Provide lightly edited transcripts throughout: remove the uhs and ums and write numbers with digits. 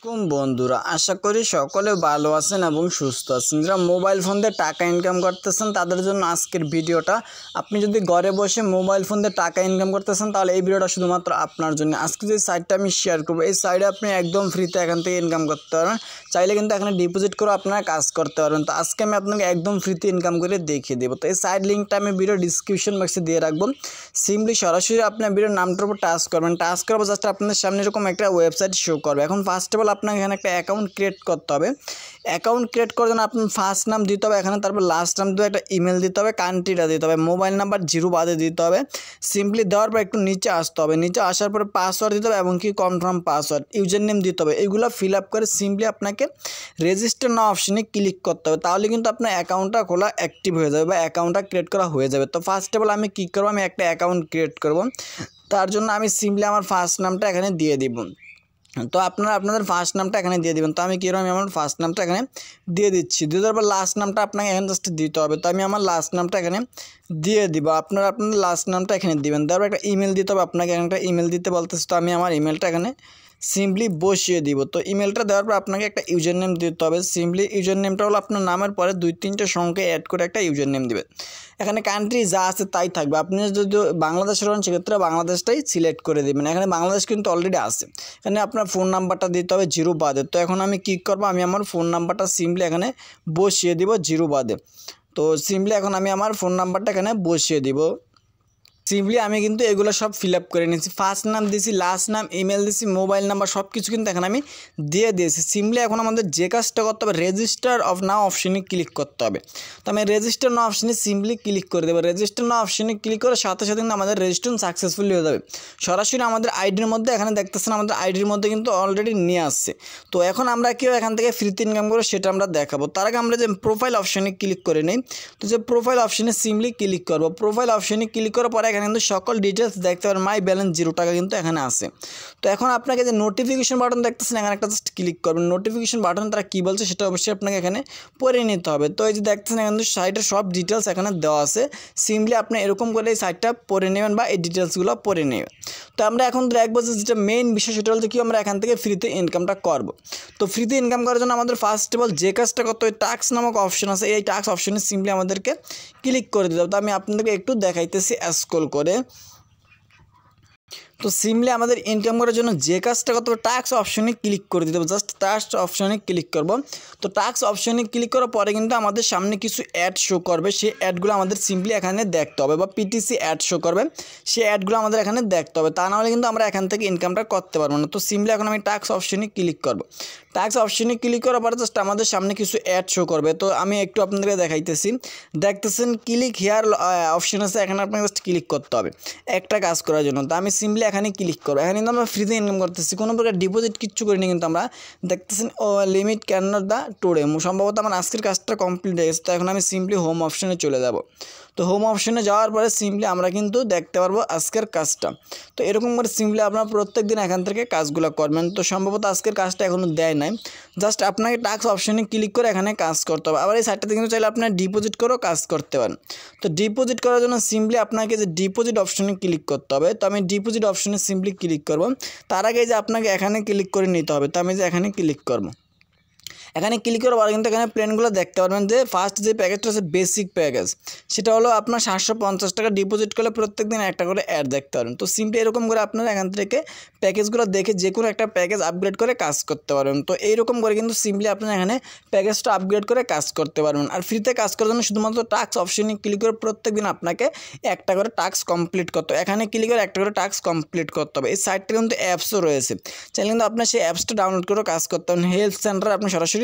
বন্ধুরা আশা করি সকলে ভালো আছেন এবং সুস্থ আছেন। যারা মোবাইল ফোন দিয়ে টাকা ইনকাম করতেছেন তাদের জন্য আজকের ভিডিওটা। আপনি যদি ঘরে বসে মোবাইল ফোন দিয়ে টাকা ইনকাম করতেছেন তাহলে এই ভিডিওটা শুধুমাত্র আপনার জন্য। আজকে যে সাইটটা আমি শেয়ার করব এই সাইটে আপনি একদম ফ্রিতে এখান থেকে ইনকাম করতে পারবেন। চাইলে কিন্তু এখানে ডিপোজিট করে আপনারা কাজ করতে পারবেন। তো আজকে আমি আপনাকে একদম ফ্রিতে ইনকাম করে দেখিয়ে দেবো। তো এই সাইট লিঙ্কটা আমি ভিডিও ডিসক্রিপশন বক্সে দিয়ে রাখবো। সিম্পলি সরাসরি আপনার ভিডিওর নামটার উপর টাচ করবেন। টাচ করার জাস্ট আপনাদের সামনে এরকম একটা ওয়েবসাইট শো করবে। এখন ফার্স্ট অফ অল আপনাকে এখানে একটা অ্যাকাউন্ট ক্রিয়েট করতে হবে। অ্যাকাউন্ট ক্রিয়েট করার জন্য আপনার ফার্স্ট নাম দিতে হবে এখানে, তারপর লাস্ট নাম দিয়ে একটা ইমেল দিতে হবে, কান্ট্রিটা দিতে হবে, মোবাইল নাম্বার 0 বাদে দিতে হবে। সিম্পলি দেওয়ার পর একটু নিচে আসতে হবে, নিচে আসার পরে পাসওয়ার্ড দিতে হবে এবং কি কনফার্ম পাসওয়ার্ড, ইউজার নেম দিতে হবে। এগুলো ফিল আপ করে সিম্পলি আপনাকে রেজিস্টার নাও অপশনে ক্লিক করতে হবে। তাহলে কিন্তু আপনার অ্যাকাউন্টটা খোলা অ্যাক্টিভ হয়ে যাবে বা অ্যাকাউন্টটা ক্রিয়েট করা হয়ে যাবে। তো ফার্স্ট অফ অল আমি কী করবো, আমি একটা অ্যাকাউন্ট ক্রিয়েট করব। তার জন্য আমি সিম্পলি আমার ফার্স্ট নামটা এখানে দিয়ে দিব। তো আপনারা আপনাদের ফার্স্ট নামটা এখানে দিয়ে দিবেন। তো আমি কীরকম, আমি আমার ফার্স্ট নামটা এখানে দিয়ে দিচ্ছি। দিয়ে দেওয়ার পর লাস্ট নামটা আপনাকে এখানে জাস্ট দিতে হবে। তো আমি আমার লাস্ট নামটা এখানে দিয়ে দিব। আপনারা আপনাদের লাস্ট নামটা এখানে দিবেন। তারপর একটা ইমেল দিতে হবে আপনাকে, এখানে একটা ইমেল দিতে বলতেছে। তো আমি আমার ইমেলটা এখানে সিম্পলি বসিয়ে দিব। তো ইমেলটা দেওয়ার পর আপনাকে একটা ইউজার নেম দিতে হবে। সিম্পলি ইউজার নেমটা হলো আপনার নামের পরে 2-3টা সংখ্যা অ্যাড করে একটা ইউজার নেম দেবেন। এখানে কান্ট্রি যা আছে তাই থাকবে। আপনি যদি বাংলাদেশের হন সেক্ষেত্রে বাংলাদেশটাই সিলেক্ট করে দেবেন। এখানে বাংলাদেশ কিন্তু অলরেডি আছে। এখানে আপনার ফোন নাম্বারটা দিতে হবে 0 বাদে। তো এখন আমি কী করবো, আমি আমার ফোন নাম্বারটা সিম্পলি এখানে বসিয়ে দিব 0 বাদে। তো সিম্পলি এখন আমি আমার ফোন নাম্বারটা এখানে বসিয়ে দিব। সিম্পলি আমি কিন্তু এগুলো সব ফিল আপ করে নিয়েছি। ফার্স্ট নাম দিয়েছি, লাস্ট নাম, ইমেল দিয়েছি, মোবাইল নাম্বার সব কিছু কিন্তু এখানে আমি দিয়ে দিয়েছি। সিম্পলি এখন আমাদের যে কাজটা করতে হবে, রেজিস্টার অফ নাও অপশনে ক্লিক করতে হবে। তো আমি রেজিস্টার নাও অপশনে সিম্পলি ক্লিক করে দেবো। রেজিস্টার নাও অপশনে ক্লিক করার সাথে সাথে কিন্তু আমাদের রেজিস্ট্রেশন সাকসেসফুলি হয়ে যাবে। সরাসরি আমাদের আইডির মধ্যে এখানে দেখতেছেন আমাদের আইডির মধ্যে কিন্তু অলরেডি নিয়ে আসছে। তো এখন আমরা কেউ এখান থেকে ফ্রিতে ইনকাম করে সেটা আমরা দেখাবো। তার আগে আমরা যে প্রোফাইল অপশনে ক্লিক করে নিই। তো যে প্রোফাইল অপশনে সিম্পলি ক্লিক করবো। প্রোফাইল অপশনে ক্লিক করার পরে এখানে কিন্তু সকল ডিটেলস দেখতে পারেন। মাই ব্যালেন্স 0 টাকা কিন্তু এখানে আছে। তো এখন আপনাকে যে নোটিফিকেশন বাটন দেখতেছেন এখানে একটা জাস্ট ক্লিক করবেন। নোটিফিকেশন বাটন তারা কী বলছে সেটা অবশ্যই আপনাকে এখানে পড়ে নিতে হবে। তো এই যে দেখতেছেন এখানে কিন্তু সাইটের সব ডিটেলস এখানে দেওয়া আছে। সিম্পলি আপনি এরকম করে এই সাইটটা পড়ে নেবেন বা এই ডিটেলসগুলো পড়ে নেবেন। তো আমরা এখন দেখবো যে যেটা মেইন বিষয় সেটা হচ্ছে কি আমরা এখান থেকে ফ্রিতে ইনকামটা করব। তো ফ্রিতে ইনকাম করার জন্য আমাদের ফার্স্ট অফ অল যে কাজটা করতে হবে, টাস্ক নামক অপশন আছে, এই টাস্ক অপশনে সিম্পলি আমাদেরকে ক্লিক করে দিতে হবে। তো আমি আপনাদেরকে একটু দেখাইতেছি স্ক্রল করে। তো সিম্পলি আমাদের ইনকাম করার জন্য যে কাজটা করতে হবে, টাস্ক অপশনে ক্লিক করে দিতে হবে। জাস্ট টাস্ক অপশনে ক্লিক করব। তো টাস্ক অপশনে ক্লিক করার পরে কিন্তু আমাদের সামনে কিছু অ্যাড শো করবে। সেই অ্যাডগুলো আমাদের সিম্পলি এখানে দেখতে হবে, বা পিটিসি অ্যাড শো করবে, সেই অ্যাডগুলো আমাদের এখানে দেখতে হবে। তা নাহলে কিন্তু আমরা এখান থেকে ইনকামটা করতে পারবো না। তো সিম্পলি এখন আমি টাস্ক অপশনে ক্লিক করব। টাস্ক অপশনে ক্লিক করার পরে জাস্ট আমাদের সামনে কিছু অ্যাড শো করবে। তো আমি একটু আপনাদেরকে দেখাইতেছি। দেখতেছেন ক্লিক হিয়ার অপশন আছে, এখানে আপনাকে জাস্ট ক্লিক করতে হবে একটা কাজ করার জন্য। তো আমি সিম্পলি এখানে ক্লিক করবো। এখানে কিন্তু আমরা ফ্রিতে ইনকাম করতেছি, কোনো প্রকার ডিপোজিট কিচ্ছু করিনি কিন্তু আমরা। দেখতেছেন ও limit can not the today, সম্ভবত আমার আজকের কাজটা কমপ্লিট হয়ে গেছে। তো এখন আমি সিম্পলি হোম অপশনে চলে যাব। তো হোম অপশনে যাওয়ার পরে সিম্পলি আমরা কিন্তু দেখতে পারবো আজকের কাজটা। তো এরকম করে সিম্পলি আপনারা প্রত্যেক দিন এখান থেকে কাজগুলো করবেন। তো সম্ভবত আজকের কাজটা এখনও দেয় নাই, জাস্ট আপনাকে টাস্ক অপশনে ক্লিক করে এখানে কাজ করতে হবে। আবার এই সাইটটাতে কিন্তু চাইলে আপনার ডিপোজিট করেও কাজ করতে পারেন। তো ডিপোজিট করার জন্য সিম্পলি আপনাকে যে ডিপোজিট অপশনে ক্লিক করতে হবে। তো আমি ডিপোজিট অপশনে সিম্পলি ক্লিক করব। তার আগে যে আপনাকে এখানে ক্লিক করে নিতে হবে। তো আমি যে এখানে ক্লিক করব। এখানে ক্লিক করার পরে কিন্তু এখানে প্ল্যানগুলো দেখতে পারবেন। যে ফার্স্ট যে প্যাকেজটা আছে বেসিক প্যাকেজ, সেটা হলো আপনার 750 টাকা ডিপোজিট করলে প্রত্যেক দিন একটা করে অ্যাড দেখতে পারবেন। তো সিম্পলি এরকম করে আপনারা এখান থেকে প্যাকেজগুলো দেখে যে কোনো একটা প্যাকেজ আপগ্রেড করে কাজ করতে পারবেন। তো এইরকম করে কিন্তু সিম্পলি আপনারা এখানে প্যাকেজটা আপগ্রেড করে কাজ করতে পারবেন। আর ফ্রিতে কাজ করার জন্য শুধুমাত্র টাস্ক অপশনে ক্লিক করে প্রত্যেক দিন আপনাকে একটা করে টাস্ক কমপ্লিট করতে হবে। এখানে ক্লিক করে একটা করে টাস্ক কমপ্লিট করতে হবে। এই সাইটটা কিন্তু অ্যাপসও রয়েছে, চাইলে কিন্তু আপনার সেই অ্যাপসটা ডাউনলোড করে কাজ করতে পারেন। হেল্প সেন্টারে আপনি সরাসরি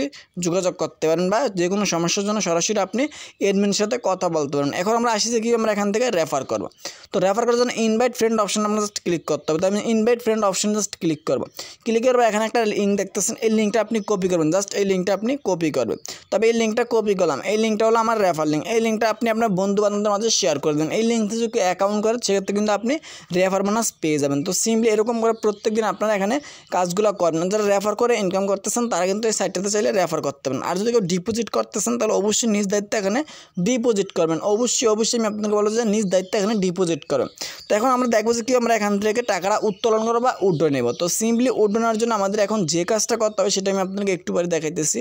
যোগাযোগ করতে পারেন বা যে কোনো সমস্যার জন্য সরাসরি আপনি এডমিনের সাথে কথা বলতে পারেন। এখন আমরা আসি যে কি আমরা এখান থেকে রেফার করব। তো রেফার করার জন্য ইনভাইট ফ্রেন্ড অপশন আমরা জাস্ট ক্লিক করতে হবে। তো আমি invite friend option just click করব। ক্লিক করবো, এখানে একটা লিঙ্ক দেখতেছেন, এই লিঙ্কটা আপনি কপি করবেন। জাস্ট এই লিঙ্কটা আপনি কপি করবেন। তবে এই লিঙ্কটা কপি করলাম, এই লিঙ্কটা হলো আমার রেফার লিঙ্ক। এই লিঙ্কটা আপনি আপনার বন্ধু বান্ধবদের মাঝে শেয়ার করে দেন। এই লিঙ্কতে যদি অ্যাকাউন্ট করেন সেক্ষেত্রে কিন্তু আপনি রেফার বোনাস পেয়ে যাবেন। তো সিম্পলি এরকম করে প্রত্যেক দিন আপনারা এখানে কাজগুলো করবেন। যারা রেফার করে ইনকাম করতেছেন তারা কিন্তু এই সাইটটাতে চাইলে চাইলে রেফার করতে পারেন। আর যদি কেউ ডিপোজিট করতেছেন তাহলে অবশ্যই নিজ দায়িত্বে এখানে ডিপোজিট করবেন। অবশ্যই আমি আপনাকে বলবো যে নিজ দায়িত্বে এখানে ডিপোজিট করবেন। তো এখন আমরা দেখবো যে কি আমরা এখান থেকে টাকাটা উত্তোলন করবো বা উইথড্র নেব। তো সিম্পলি উইথড্র নেওয়ার জন্য আমাদের এখন যে কাজটা করতে হবে সেটা আমি আপনাকে একটু পরে দেখাইতেছি।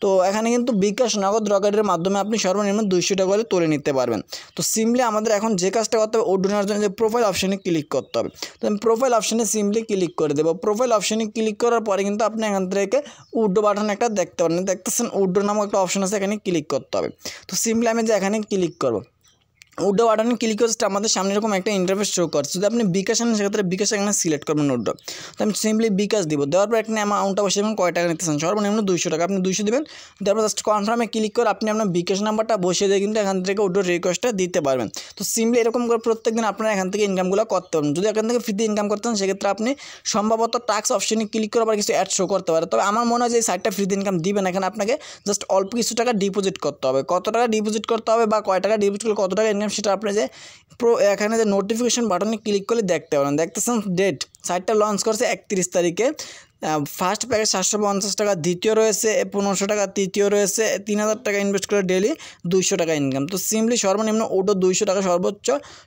তো এখানে কিন্তু বিকাশ, নগদ, রকেটের মাধ্যমে আপনি সর্বনিম্ন 200 টাকা করে তুলে নিতে পারবেন। তো সিম্পলি আমাদের এখন যে কাজটা করতে হবে উইথড্র নেওয়ার জন্য যে প্রোফাইল অপশানে ক্লিক করতে হবে। তো আমি প্রোফাইল অপশানে সিম্পলি ক্লিক করে দেবো। প্রোফাইল অপশানে ক্লিক করার পরে কিন্তু আপনি এখান থেকে উইথড্র বাটন একটা দেখতে পারেন, দেখতেছেন উইথড্র নামক একটা অপশান আছে, এখানে ক্লিক করতে হবে। তো সিম্পলি আমি যে এখানে ক্লিক করবো, উইথড্র বাটনে ক্লিক করে আমাদের সামনে এরকম একটা ইন্টারফেস শো করছে। যদি আপনি বিকাশ আনেন সেক্ষেত্রে বিকাশ এখানে সিলেক্ট করবেন উইথড্র। তো আমি সিম্পলি বিকাশ দিব, দেওয়ার পর এখানে অ্যামাউন্টটা বসে দেবেন, কয় টাকা নিতেছেন, সর্বনিম্ন 200 টাকা, আপনি 200 দেবেন। দেওয়ার পর জাস্ট কনফার্মে ক্লিক করে আপনি আপনার বিকাশ নাম্বারটা বসিয়ে দিয়ে কিন্তু এখান থেকে উইথড্র রিকোয়েস্টটা দিতে পারবেন। তো সিম্পলি এরকম করে প্রত্যেকদিন আপনারা এখান থেকে ইনকামগুলো করতে পারবেন। যদি এখান থেকে ফ্রিতে ইনকাম করতে চান সেক্ষেত্রে আপনি সম্ভবত টাস্ক অপশনে ক্লিক করে আবার কিছু অ্যাড শো করতে পারে। তবে আমার মনে হয় যে এই সাইটটা ফ্রিতে ইনকাম দিবেন, এখানে আপনাকে জাস্ট অল্প কিছু টাকা ডিপোজিট করতে হবে। কত টাকা ডিপোজিট করতে হবে বা কয় টাকা ডিপোজিট করলে কত টাকা ইনকাম সেটা আপনি যে এখানে যে নোটিফিকেশন বাটনে ক্লিক করলে দেখতে পারেন। দেখতেছেন ডেট, সাইটটা লঞ্চ করছে 31 তারিখে। ফার্স্ট প্যাকেজ 750 টাকা, দ্বিতীয় রয়েছে 1500 টাকা, তৃতীয় রয়েছে 3000 টাকা ইনভেস্ট করে ডেলি 200 টাকা ইনকাম। তো সিম্পলি সর্বনিম্ন উইথড্র 200 টাকা,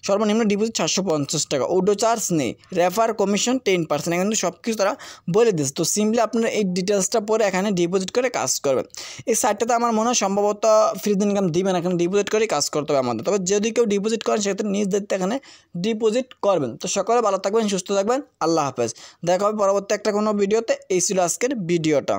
সর্বনিম্ন ডিপোজিট 750 টাকা, উইথড্র চার্জ নেই, রেফার কমিশন 10%, কিন্তু সব কিছু তারা বলে দিচ্ছে। তো সিম্পলি আপনারা এই ডিটেলসটা পরে এখানে ডিপোজিট করে কাজ করবেন। এই সাইটটাতে আমার মনে হয় সম্ভবত ফ্রিতে ইনকাম দিবেন, এখানে ডিপোজিট করে কাজ করতে হবে আমাদের। তবে যদি কেউ ডিপোজিট করেন সেক্ষেত্রে নিজ দায়িত্বে এখানে ডিপোজিট করবেন। তো সকলে ভালো থাকবেন, সুস্থ থাকবেন, আল্লাহ হাফেজ। দেখা হবে পরবর্তী একটা কোনো ভিডিওতে। এই ছিল আজকের ভিডিওটা।